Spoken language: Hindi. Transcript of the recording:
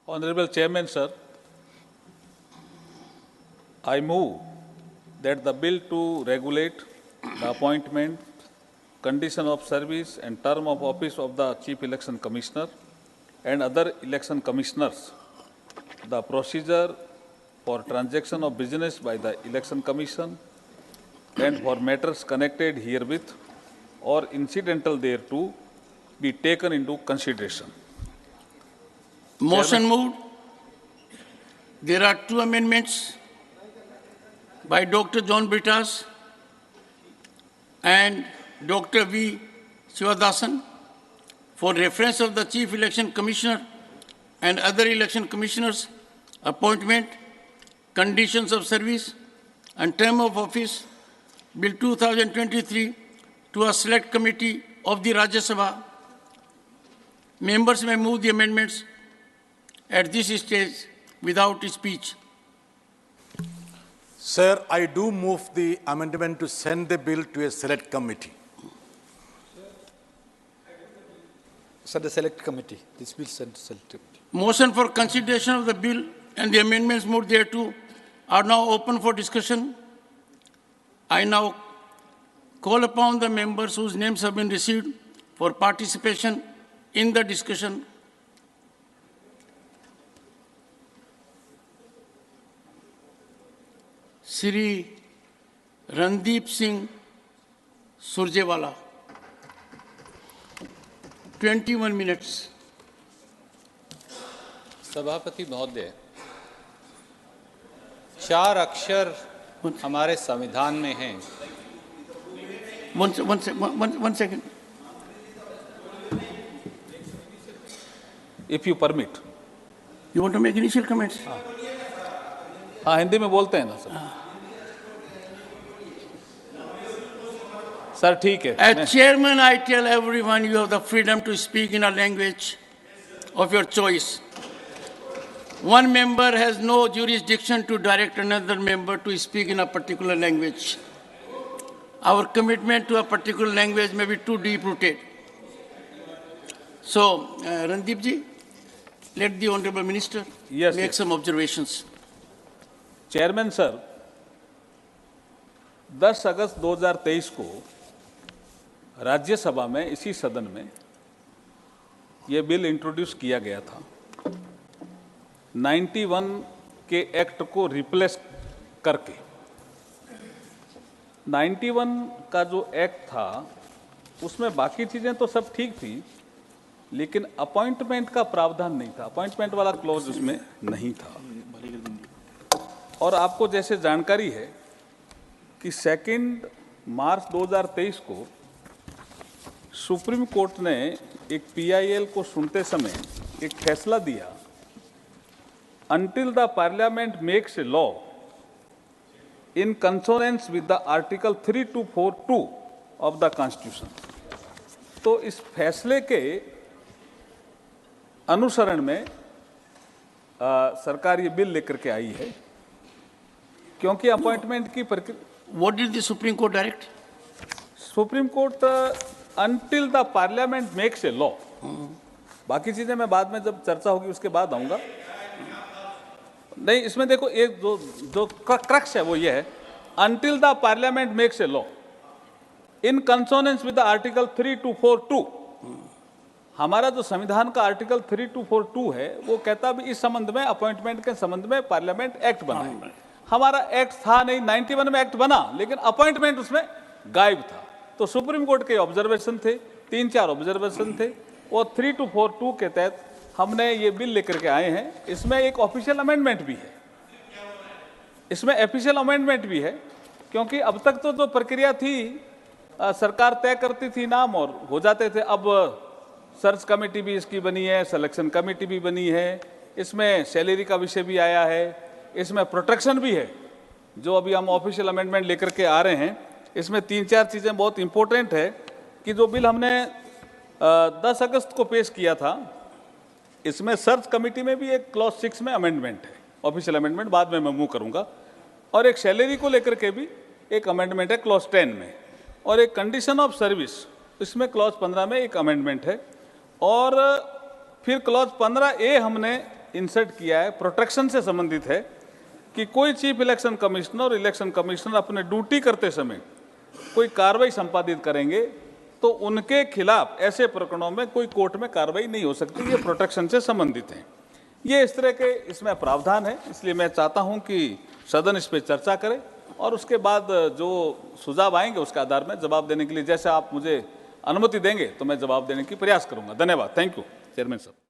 Honorable Chairman, sir, I move that the bill to regulate the appointment, condition of service and term of office of the Chief Election Commissioner and other election commissioners, the procedure for transaction of business by the Election Commission and for matters connected herewith or incidental thereto be taken into consideration. Motion moved. There are two amendments by Dr. John Brittas and Dr. V. Sivadasan for reference of the Chief Election Commissioner and other election commissioners, appointment, conditions of service and term of office, Bill 2023 to a select committee of the Rajya Sabha. Members may move the amendments at this stage without speech. Sir, I do move the amendment to send the bill to a select committee. Sir, the select committee. This bill sent to select committee. Motion for consideration of the bill and the amendments moved thereto are now open for discussion. I now call upon the members whose names have been received for participation in the discussion. Shri Randeep Singh Surjewala. 21 minutes. सभापति महोदय, 4 अक्षर हमारे संविधान में हैं। One second. If you permit. You want to make initial comments? हाँ, हिंदी में बोलते हैं ना सर। सर ठीक है। As chairman, I tell everyone you have the freedom to speak in a language of your choice. One member has no jurisdiction to direct another member to speak in a particular language. Our commitment to a particular language may be too deep-rooted. So, Randeep ji, let the Honorable Minister make some observations. Chairman sir, 10 अगस्त 2023 को राज्यसभा में इसी सदन में ये बिल इंट्रोड्यूस किया गया था। 91 के एक्ट को रिप्लेस करके 91 का जो एक्ट था उसमें बाकी चीज़ें तो सब ठीक थी, लेकिन अपॉइंटमेंट का प्रावधान नहीं था, अपॉइंटमेंट वाला क्लॉज उसमें नहीं था। और आपको जैसे जानकारी है कि 2 मार्च 2023 को सुप्रीम कोर्ट ने एक पीआईएल को सुनते समय एक फैसला दिया, until the parliament makes a law in consonance with the article 3242 of the constitution। तो इस फैसले के अनुसरण में सरकार ये बिल लेकर के आई है, क्योंकि अपॉइंटमेंट की प्रक्रिया। What did the Supreme Court direct? Supreme court until the parliament makes a law, बाकी चीजें मैं बाद में जब चर्चा होगी उसके बाद आऊंगा। नहीं, इसमें देखो एक जो क्रक्स है वो ये है, until the parliament makes a law in consonance with the article 3242। हमारा जो संविधान का आर्टिकल 3242 है वो कहता भी इस संबंध में, अपॉइंटमेंट के संबंध में पार्लियामेंट एक्ट बनाए। हमारा एक्ट था नहीं, 91 में एक्ट बना, लेकिन अपॉइंटमेंट उसमें गायब था। तो सुप्रीम कोर्ट के ऑब्जर्वेशन थे, 3-4 ऑब्जर्वेशन थे, और 3242 के तहत हमने ये बिल लेकर के आए हैं। इसमें एक ऑफिशियल अमेंडमेंट भी है, इसमें ऑफिशियल अमेंडमेंट भी है, क्योंकि अब तक तो जो प्रक्रिया थी सरकार तय करती थी नाम और हो जाते थे। अब सर्च कमेटी भी इसकी बनी है, सिलेक्शन कमेटी भी बनी है, इसमें सैलरी का विषय भी आया है, इसमें प्रोटेक्शन भी है। जो अभी हम ऑफिशियल अमेंडमेंट लेकर के आ रहे हैं, इसमें 3-4 चीज़ें बहुत इंपॉर्टेंट है कि जो बिल हमने 10 अगस्त को पेश किया था, इसमें सर्च कमेटी में भी एक क्लॉज 6 में अमेंडमेंट है, ऑफिशियल अमेंडमेंट बाद में मैं मूव करूंगा, और एक सैलरी को लेकर के भी एक अमेंडमेंट है क्लॉज 10 में, और एक कंडीशन ऑफ सर्विस इसमें क्लॉज 15 में एक अमेंडमेंट है, और फिर क्लॉज 15A हमने इंसर्ट किया है प्रोटेक्शन से संबंधित है कि कोई चीफ इलेक्शन कमिश्नर और इलेक्शन कमिश्नर अपने ड्यूटी करते समय कोई कार्रवाई संपादित करेंगे तो उनके खिलाफ ऐसे प्रकरणों में कोई कोर्ट में कार्रवाई नहीं हो सकती। ये प्रोटेक्शन से संबंधित है। ये इस तरह के इसमें प्रावधान है, इसलिए मैं चाहता हूं कि सदन इस पर चर्चा करे और उसके बाद जो सुझाव आएंगे उसके आधार में जवाब देने के लिए जैसे आप मुझे अनुमति देंगे तो मैं जवाब देने की प्रयास करूंगा। धन्यवाद। थैंक यू चेयरमैन साहब।